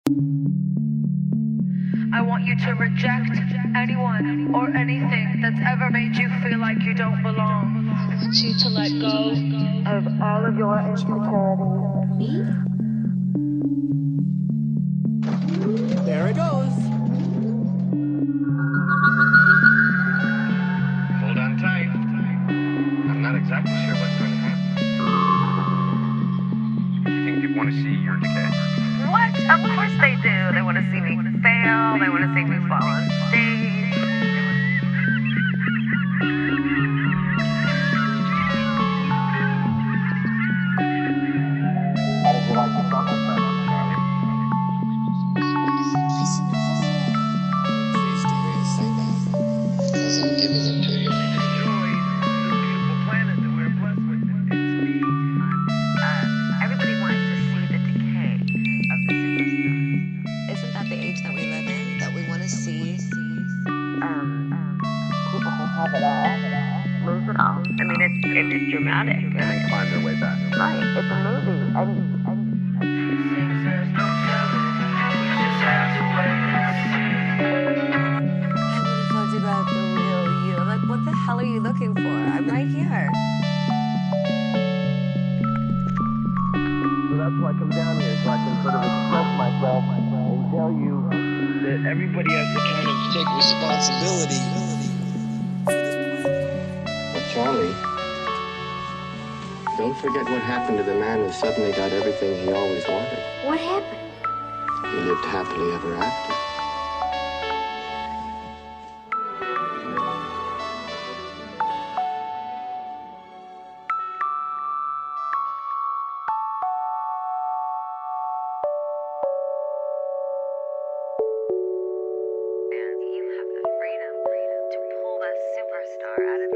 I want you to reject anyone or anything that's ever made you feel like you don't belong. I want you to let go of all of your insecurities. Me? There it goes. Hold on tight. I'm not exactly sure what's going to happen. You think people want to see your decay? What? Of course they do. They want to see me fail. They want to see me fall on stage. How did you like the Atonement session, Charlie? Please do me to say that. Because I'm giving it to you. Destroy this beautiful planet that we're blessed with. It's me. Everybody wants to see the decay of the superstar. Isn't that the age that we live in? That we want to see? People who have it all lose it all. I mean, it's dramatic. And then climb their way back. Right, it's a movie. I would have talked about the real you. I'm like, what the hell are you looking for? I'm right here. So that's why I come down here, so I can sort of express myself and tell you that everybody has to kind of Take responsibility. But Charlie, don't forget what happened to the man who suddenly got everything he always wanted. What happened? He lived happily ever after. And you have the freedom to pull the superstar out of